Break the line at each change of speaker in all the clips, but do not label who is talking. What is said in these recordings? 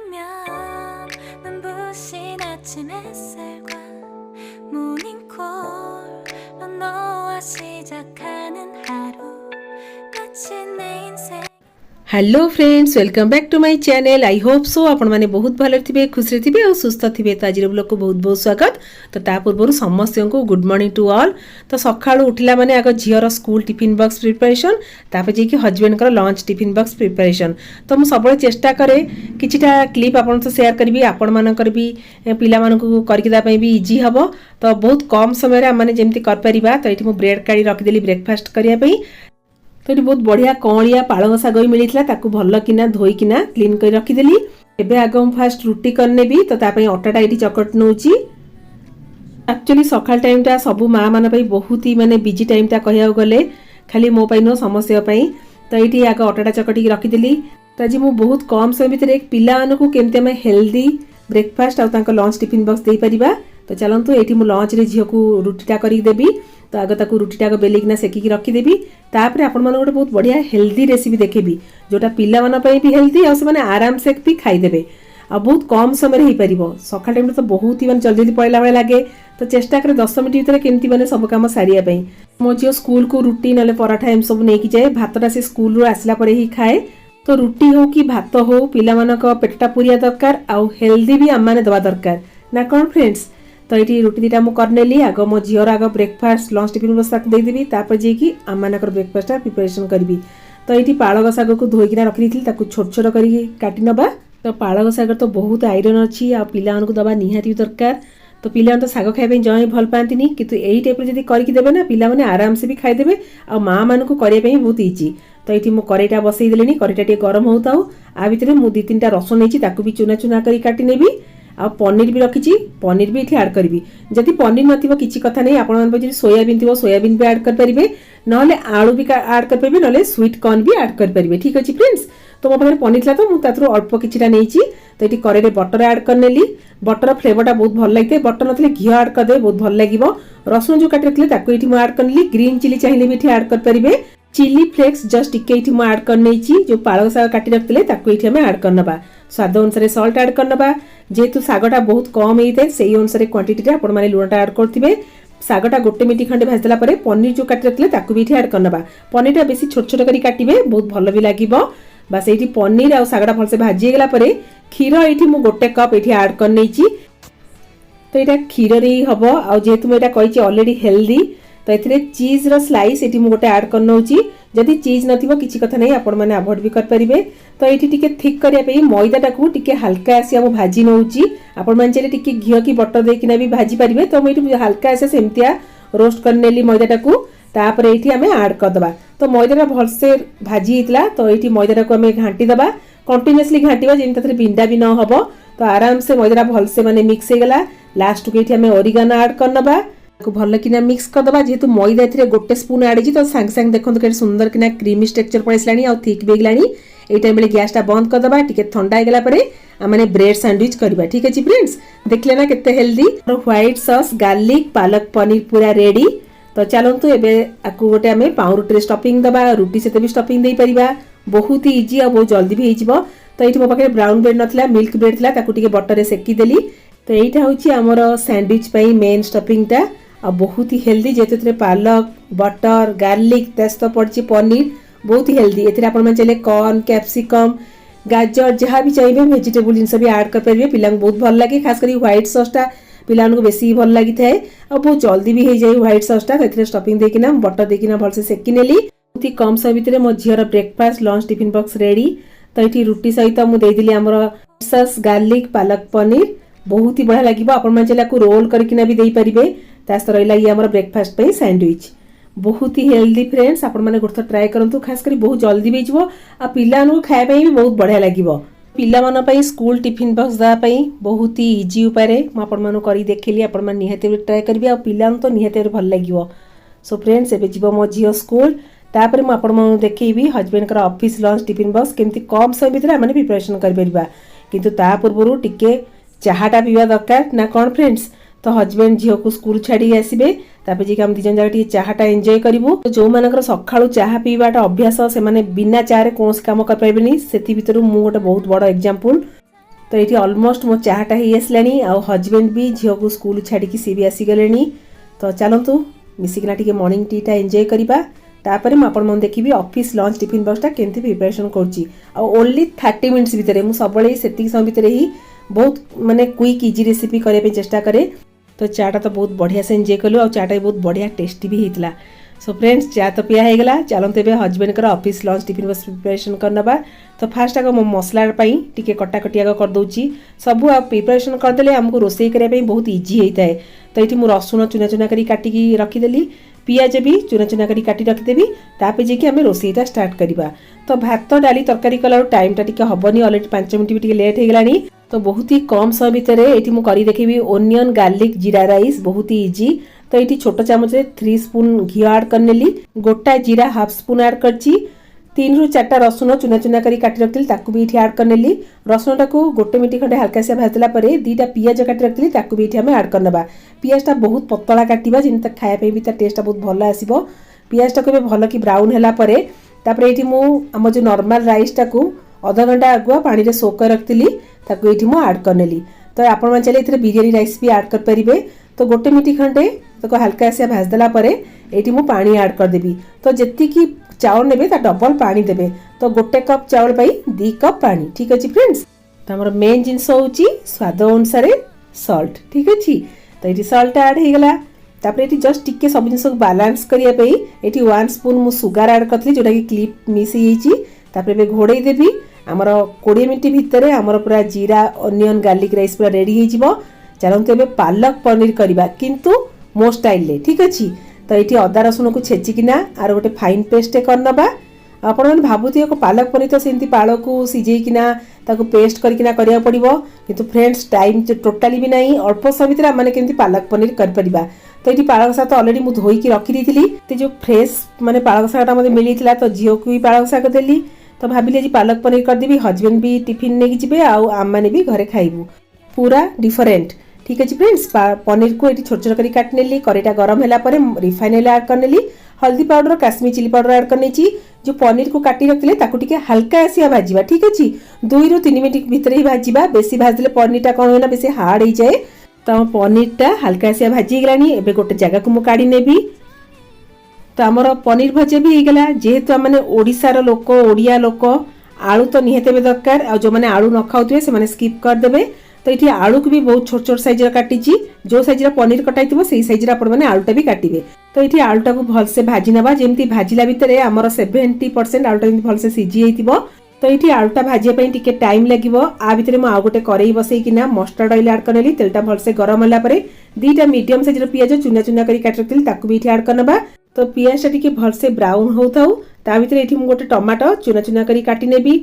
보면 눈부신 아침 햇살과 모닝콜로 너와 시작하는 하루 마치 내 인생
hello friends welcome back to my channel. I hope so आपण मैंने बहुत भले थे खुश थे और सुस्थ थे। तो आज ब्लॉग को बहुत बहुत स्वागत। तो ता पूर्व समस्त को गुड मॉर्निंग टू ऑल। तो सका उठला माने आग झीर स्कूल टिफिन बॉक्स प्रिपरेशन तापर जी हजबैंड का लंच टिफिन बॉक्स प्रिपरेशन। तो मुझे सब चेष्टा करे किछिटा क्लिप आपन तो शेयर करी आपण मानकर भी पिला मानकु करकिदा पई भी इजी हबो। तो बहुत कम समय रे माने जेमति कर परिबा। तो एठी मु ब्रेड काढी रखि देली ब्रेकफास्ट करिया पई। तो ये बहुत बढ़िया कौलिया पालंग शाग भी मिलता ताकू भल किना धोईकिना क्लीन कर रखिदेली। एबे आग फास्ट रुटी करने भी तो तापई अटाटा ये चकट नौची। एक्चुअली सकाल टाइम टा सब माँ मान बहुत ही माने बिजी टाइम टा कहया गले खाली मो पाई नो समस्या पाई। तो ये आग अटाटा चकटी रखिदेली। तो आज मु बहुत कम समय भितर एक पिला मानकु केमते हम हेल्दी ब्रेकफास्ट आउ तांको लंच टिफिन बॉक्स दे परिबा। तो चलतु ये लंच रे झील को रुटीटा कर देवी। तो आग ताकू रुटीटा बेलिकिना सेकिकी रखिदेवी। तापर आपण मन गोटे बहुत बढ़िया हेल्दी रेसिपी देखेबी जोटा पिला मन पई भी हेल्दी और से आराम से भी खाईदेवे आ बहुत कम समय हो पारिबो। सकाळ टाइम तो बहुत ही जल्दी जल्दी पळला बेला लागे। तो चेष्टा करे 10 मिनिट भीतर केमती माने सब काम सारिया पई। मो झियो स्कूल को रुटी नले पराठा एम सब नेकी जाए। भातटा से स्कूल रो आसला परे ही खाए। तो रुटी हो कि भात हो पिला मानक पेटटा पुरिया दरकार आउ हेल्दी भी आम माने दवा दरकार ना कोन फ्रेंड्स। तो ये रुटी दीटा मुझे करनेली आग मो झीर आग ब्रेकफास्ट लंच टिफिन बॉक्स देदेवी। तापर जी आम मानकर ब्रेकफास्ट प्रिपरेशन करी। तो ये पालक शाग को धोईकिना रखी छोट छोट कर काटी नबा। तो पालक शाग तो बहुत आयरन अच्छी आ पिला दबा निहाती दरकार। तो पिला तो शाग खाइबा जमे भल पाती किंतु यही टाइप जब करके देवे ना पिला माने आराम से भी खाईदेवे आ माँ मानक करने बहुत इजी। तो ये मुझे करेईटा बसई देली। करेईटा टे गरम होता आ भितर मुझे 2-3टा रसुन नहीं भी चुना चुना कर काटी नेबी। आ पनीर भी रखी पनीर भी ये आड करी। जदि पनीर नथिबो किछि कथा नहीं आपण सोयाबीन थी सोयाबीन भी आड कर पारे ना आलू भी आड कर पारे ना स्वीट कॉर्न भी आड कर पारे। ठीक अच्छे फ्रेंड्स। तो मो पाखे पनीर था तो मुझे अल्प किटा नहीं। तो ये कड़े बटर आड करनेली। बटर फ्लेवरटा बहुत भल लगे। बटर नथिले घी आड करदे बहुत भल लगे। रसुन जो काटी रखिले ताको ये आड करनेली। ग्रीन चिली चाहिए भी ये आड कर पारे। चिली फ्लेक्स जस्ट टिके मुझे आड कर जो पालक शाग काटी रखते ताको ये आड करनबा। स्वाद अनुसार सल्ट आड करनबा। जेहेतु शागटा बहुत कम होता है से अनुसार क्वांटिटी आपण माने लुणटा आड करथिबे। शागटा गोटे मिनिट खंडे भाजला परे पनीर जो काटी रखले ताकू भी आड करनबा। पनीरटा बेसी छोट छोट करी काटिबे बहुत भल भी लागिबो। बस ये पनीर आ शागटा भलसे भाजी गला परे क्षीर ये मु गोटे कप ये आड कर नेची। तो यहाँ क्षीर रे हबो आ जेहेतु मैं कही ऑलरेडी हेल्दी। तो ये चीज रो स्लाइस ये गोटे आड कर नौची। जदि चीज नथिबो किछि कथा नहीं आपण माने अवॉइड भी कर परिबे। तो ये टिके थिक करिया पे मैदाटा को टिके हल्का आसी हम भाजी नौची। आपण माने चले टिके घी की बटर देकिना भी भाजी परिबे। तो मैं हल्का आसे सेमतिया रोस्ट कर नेली मैदाटा को। तापर ये आम आड कर दबा। तो मैदाटा भलसे भाजी होता। तो ये मैदाटा को आम घाटी दबा कंटिन्यूअसली घाटिबा जेमति बिंडा भी न हबो। तो आराम से मैदाटा भलसे माने मिक्स हो गला। लास्ट को ये आम ओरिगानो आड कर नबा को भल किना मिक्स कर दबा। जेहेतु मैदा ए गोटे स्पून आड तो सांग सांग देखो के सुंदर किना क्रीमी स्ट्रक्चर पड़े आ थिक भी गलानी। ये टाइम गैसटा बंद कर दबा। टिके ठंडा होगला परे आम ब्रेड सैंडविच करबा। ठीक अच्छे फ्रेंड्स। देखले ना केते healthy white sauce garlic palak paneer पूरा रेडी। तो चलतु एबे आकु गोटे आम पाउरुटी स्टफिंग दबा। रुटी से भी स्टफिंग दे परिबा बहुत ही इजी और बहुत जल्दी भी हो। तो ये मो पाखे ब्राउन ब्रेड नथिला मिल्क ब्रेड थिला ताकू टिके बटर रे सेकी देली। तो यहाँ हूँ आमर सैंडविच पई मेन स्टफिंगटा आ बहुत ही हेल्दी। जेहेतु पालक बटर गार्लिक तेज पड़ी पनीर बहुत ही हेल्दी। ये चाहिए कॉर्न कैप्सिकम गाजर जहाँ भी चाहिए वेजिटेबल जिनस भी आड कर पारे। पिला बहुत भल लगे खास कर व्हाइट सॉसटा पिला बेसी भल लगी थाए और बहुत जल्दी भी हो जाए व्हाइट सॉसटा। तो स्टफिंग देकिना बटर देकिना भलसे सेकी नेली। बहुत ही कम समय भितर मो झीर breakfast lunch tiffin box ready. तो ये रुटी सहित मुझे आमर सॉस गार्लिक पालक पनीर बहुत ही बढ़िया लगे। आपको रोल करकिना भी दे पारे। तास्त रहा ये आम ब्रेकफास्ट पे सैंडविच बहुत ही हेल्दी फ्रेंड्स। आपण मैंने गोटे ट्राए करूँ खास कर बहुत जल्दी भी हो आ पिला खायापी भी बहुत बढ़िया लगे। पिला मन पई स्कूल टिफिन बॉक्स दापई बहुत ही इजी उपाय मुझे कर देखली। आपण मैंने निहाती ट्राए करेंगे आ पिला तो निहाती भल लगे। सो फ्रेंड्स एबे जीव मो झील स्कूल तापर मुझे देखी हजबैंड का ऑफिस लंच टिफिन बॉक्स केमती कम समय भितर आम प्रिपरेशन करें। किंतु ता पूर्व टिके चाहाटा पीवा दरकार ना कौन फ्रेंड्स। तो हजबैंड झील को स्कूल छाड़ी आसबे तापर जी आम दिजन जाक चाहाटा एंजॉय करूँ। तो जो मानकर सकाळू चाहा पीवाटा अभ्यास से बिना चारे कौन काम कर पारे से गोटे बहुत बड़ एग्जांपल। तो ये ऑलमोस्ट मो चाहटा ही आसलानी आ हजबैंड भी झील को स्कूल छाड़ी सी भी आसीगले। तो चलतु मिसिकिना टिके मॉर्निंग टीटा एंजॉय करवा। तापर मुझे देखी ऑफिस लंच टिफिन बॉक्सटा केमती प्रिपरेशन कर ओनली 30 मिनिट्स भितर मुझे सब से समय भितर ही बहुत माने क्विक इजी रेसिपी करने चेष्टा करे। तो चाटा तो बहुत बढ़िया से एंजॉय कलु और चाटा भी बहुत बढ़िया टेस्टी भी होता। सो फ्रेंड्स चा तो पिया होगा चलते ए husband office lunch tiffin box preparation करनबा। तो फास्ट आग मो मसला टी कटाकटी आग करदे सब प्रिपरेशन करदे आमको रोसई करने बहुत इजी होता है। तो ये मुझे रसुण चुना चुना कर काटिकी रखीदेली पियाज भी चुना चुना कर काटी रखीदेवी तापर जाकि आम रोसईटा स्टार्ट करवा। तो भात डाली तरकारी कला टाइमटा टी हेनी अलरेडी 5 मिनट भी लेट हो गलानी। तो बहुत ही कम समय भितर ये मुझे कर देखी ओनियन गार्लिक जीरा राइस बहुत ही इजी। तो ये छोट चामच 3 स्पून घी ऐड करनेली गोटा जीरा हाफ स्पून ऐड करची 3 ରୁ 4टा रसुण चुना चुना कर काटी रखी ताकू भी ये ऐड करनेली रसुण टाक 1 मिनट खंडे हल्का से भाजला 2टा पियाज काटी रखी ताकू भी ये ऐड करनबा। पियाजटा बहुत पतला काटिबा जिनता खाया भी टेस्टा बहुत भल आसीबो। पियाजटा को भल कि ब्राउन हैला परे तापर ये आम जो नॉर्मल राइस टाकू आधा घंटा आगुआ पानी रे सोक कर रखी ताकू ये ऐड करनेली। तो आपण मन चले इथरे बिरयानी राइस भी ऐड कर परिबे। तो 1 मिनट खंडे तो हल्का से भाजदेला ये मुझे पानी ऐड करदेवी। तो जी चाउल ने डबल पानी देवे। तो 1 कप चाउल 2 कप पानी ठीक अच्छे फ्रेंड्स। तो आम मेन जिनस हूँ स्वाद अनुसार सल्ट ठीक अच्छे। तो ये सल्ट ऐड होगला ये जस्ट टिके सब जिन बालांस करने ये 1 स्पून मुझे सुगार ऐड करी जोटा कि क्लिप मिस होपर घोड़े देवी। आमर 20 मिनट भितर आमर पूरा जीरा अनियन गार्लिक राइस पूरा रेडी हो। चलते ए पालक पनीर करवा किंतु मो स्टाइल ठीक अच्छे। तो ये अदा रसुण को छेचिकिना आर गोटे फाइन पेस्ट करनबा। आपण मैंने भावुथे पालक पनीर तो सेमती पाल को सीझेकिना पेस्ट करकिना करिया पड़िबो किंतु फ्रेंड्स टाइम टोटाली भी नहीं अल्प समय भितर माने केमती पालक पनीर कर परिबा। तो ये पालक शाग तो अलरेडी मुझे धोईकी रखी देइथिली ते जो फ्रेश माने पालक शागटा मते मिलीथिला तो झील को भी पालक शाग देली। तो भाविली आज पालक पनीर करदेवी हजबैंड भी टिफिन नहीं जिबे आउ आम माने भी घरे खाइबू पूरा डिफरेंट ठीक अच्छे फ्रेंड्स। पनीर को ये छोट छोट कर काटनेली करेटा गरम है रिफाइन ऑयल ऐड करनेली हल्दी powder Kashmir chilli powder add करने जो पनीर को काटी रखते ताकू हल्का आसिया भाजवा ठीक अच्छे 2 ରୁ 3 मिनट भितर ही भाजवा। बेसी भाजले पनीरटा कौन हुए बेसी हार्ड हो जाए। तो पनीरटा हल्का आसिया भाजी गलानी एबे गोटे जगह को मु काढ़ी नेबी। तो आमर पनीर भजा भी होगला जेहेतु आम ओडिशार लोक ओडिया लोक आलू तो निहाती दरकार आ जो मैंने आलू न खाऊे से स्किप करदे। तो ये आलू को भी बहुत छोट छोट साइज काटी जो साइज पनीर कटाई से साइज मैंने आलूटा भी काटे। तो ये आलूटा को भलसे भाजी नवा जमी भाजिला भितर आमर 70% आलूटा भलसे सीझी हो। तो ये आलूटा भाजापी टिके टाइम लगे आ भितर मुझे गोटे कड़ई बसईकिना मस्टर्ड ऑयल ऐड करनेली तेलटा भलसे गरम होला 2टा मीडियम साइज पियाज चुना चुना कर काटी रखी ताकू भी ऐड करनबा। तो पियाजटा टिके भलसे ब्राउन होता ता भितर ये गोटे टमाटो चुना चुना कर काटी नेबी।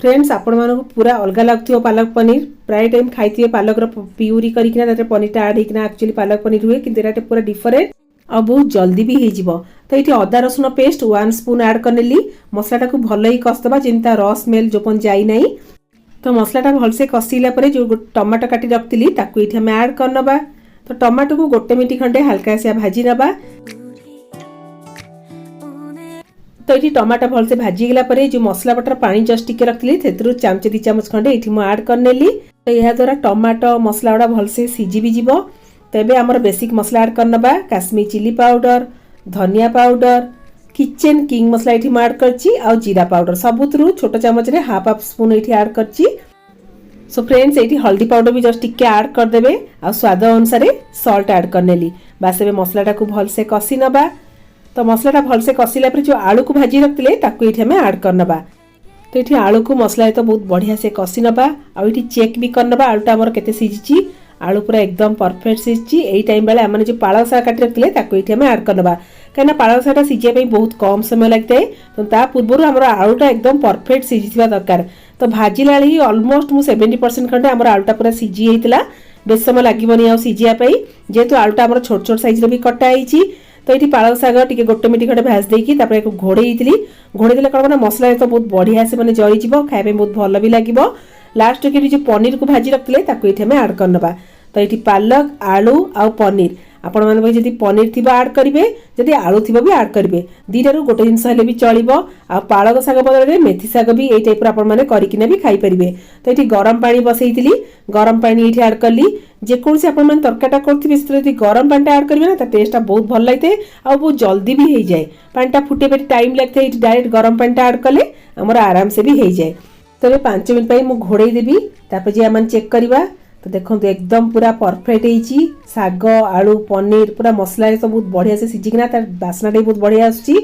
फ्रेंड्स आपण मानक पूरा अलग लगुव पालक पनीर प्राय टाइम खाई पालक प्यूरी करना पनीरटा ऐड होना एक्चुअली पालक पनीर हुए कि पूरा डिफरेंट और बहुत जल्दी भी हो। तो ये अदा रसुण पेस्ट 1 स्पून ऐड करनेली मसलाटा को भल ही कसदबा जिनता र स्मेल जो जाई नहीं। तो मसलाटा भलसे कषिला जो टमाटो काटी रखी ये आम ऐड करनबा। तो टमाटो को 1 मिनट खंडे हल्का से भाजी नबा। तो ये टमाटो भलसे भाजीगला जो मसला बटर पानी जस्ट टिके रखी से 1-2 चामच खंडे ये ऐड करनेली। तो यह द्वारा टमाटो मसला गुड़ा भलसे सीझी भी जीवो। तो ये आमर बेसिक मसला ऐड करनबा काश्मीर चिली पाउडर धनिया पाउडर किचन किंग मसला ये ऐड करची आ जीरा पाउडर सबुतरु छोट चामच रे हाफ स्पून ये ऐड करची। सो फ्रेंड्स ये हल्दी पाउडर भी जस्ट टिके ऐड करदेवे आ स्वाद अनुसार सल्ट ऐड करनेली। बास ए मसलाटा को भलसे कषि नबा। तो मसलाटा भलसे कषिला जो आलू को भाजी रखते ये आम ऐड करनबा। तो ये आलू को मसला तो बहुत बढ़िया से कषि नबा आ चेक भी करनबा आलूटा आमर केते सीझी आलू पूरा एकदम परफेक्ट सीझी। यही टाइम बेले आम जो पालक शाग काटी रखते ये आम ऐड करनबा कहीं पालक शागटा सीझापी बहुत कम समय लगता है। तो ता पूर्व आमर आलूटा एकदम परफेक्ट सीझा दरकार। तो भाजिला ही अलमोस्ट मुझे 70% खंडे आमर आलूटा पूरा सीझी होता बेस समय लगे सीझापी जेहेतु आलूटा आमर छोट छोट साइज भी कटाई। तो ये पालक शाग टे 1 मिनट खंडे भाज देकी घोड़े घोड़े कौन मसला तो बहुत बढ़िया से मैंने जली खाया बहुत भल भी लगे। लास्ट के जो पनीर को भाजी रखते ये आम ऐड करनबा। तो ये पालक आलू आ पनीर आपण माने जदि पनीर थिबा ऐड करिवे जदि आलू थिबा भी ऐड करिवे दीटारू गोटे जिंस हेले भी चलिबो आ पालक साग बदले मेथी साग भी एई टाइप रो आपण माने करिकिना भी खाई परिबे। तो एठी गरम पानी बसैतिली गरम पानी एठी ऐड करली जे कोनसे आपण माने तरकाटा करथिबे सेते यदि गरम पानी ऐड करिवे ना त टेस्टटा बहुत भल लागते आ बहुत जल्दी भी हो जाए पानीटा फुटे पे टाइम लगते एठी डायरेक्ट गरम पानीटा ऐड कले हमर आराम से भी हो जाए। तो 5 मिनट पई मु घोड़े देबी तापर जे आमन चेक करबा तो देखो एकदम पूरा परफेक्ट होईची साग आलू पनीर पूरा मसला सब बहुत बढ़िया से सिझिकिना तार बासना बहुत बढ़िया आसुची।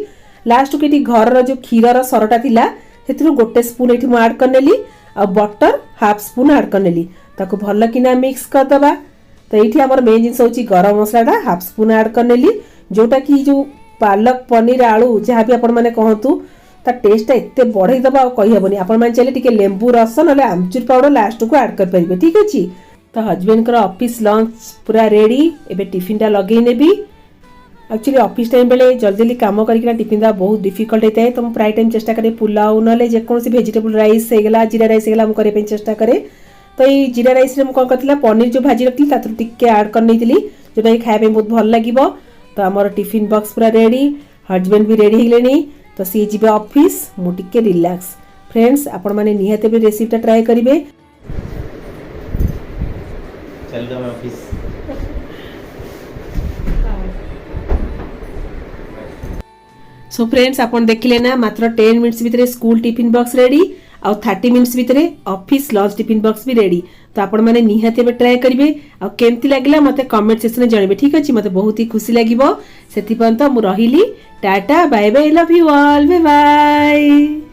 लास्ट के घर जो क्षीर सरटा थिला सेतिरु गोटे स्पून एठी मु ऐड करनेली आ बटर हाफ स्पून ऐड करनेली ताको भल किना मिक्स कर दबा। तो एठी हमर मेन जिंस होची गरम मसलाटा हाफ स्पून ऐड करनेली जोटा कि जो पालक पनीर आलू जहाँ भी आपण माने कहतु ता टेस्ट एते बढ़ई दबा कहि हेबनी। आपण माने चले टिके लेंबू रस नले आमचूर पाउडर लास्ट को ऐड कर परिबे ठीक अछि। तो हस्बैंड कर ऑफिस लंच पूरा रेडी एबे टिफिन टा लगे नेबी। एक्चुअली ऑफिस टाइम बेले जल्दी जल्दी काम करके टिफिन दा बहुत डिफिकल्ट होता है तो प्राय टाइम चेष्टा करे पुलाव नले जे कोनसी वेजिटेबल राइस हेगला जीरा राइस हेगला हम करे पे चेष्टा करे। तो ये जीरा राइस रे हम कोन करथिला पनीर जो भाजी रखली तातु टिके ऐड कर नैतिली जोटा खाए पे बहुत भल लागिवो। तो हमर टिफिन बॉक्स पूरा रेडी हस्बैंड भी रेडी हेलेनी तो सी जीवे ऑफिस मु टिके रिलैक्स। फ्रेंड्स आपण माने निहाते भी रेसिपीटा ट्राई करिवे।
चल रहा मैं ऑफिस।
सो फ्रेंड्स आपण देखिले ना मात्र 10 मिनिट्स भितरे स्कूल टिफिन बॉक्स रेडी आ 30 मिनिट्स भितरे ऑफिस लंच टिफिन बॉक्स भी रेडी। तो आपण माने निहाते बे ट्राई करिवे आ केमती लागला मते कमेंट सेक्शन में जणबे ठीक अछि। मते बहुत ही खुशी लागिवो सेति पर्यंत मु रहिली tata bye bye love you all bye bye.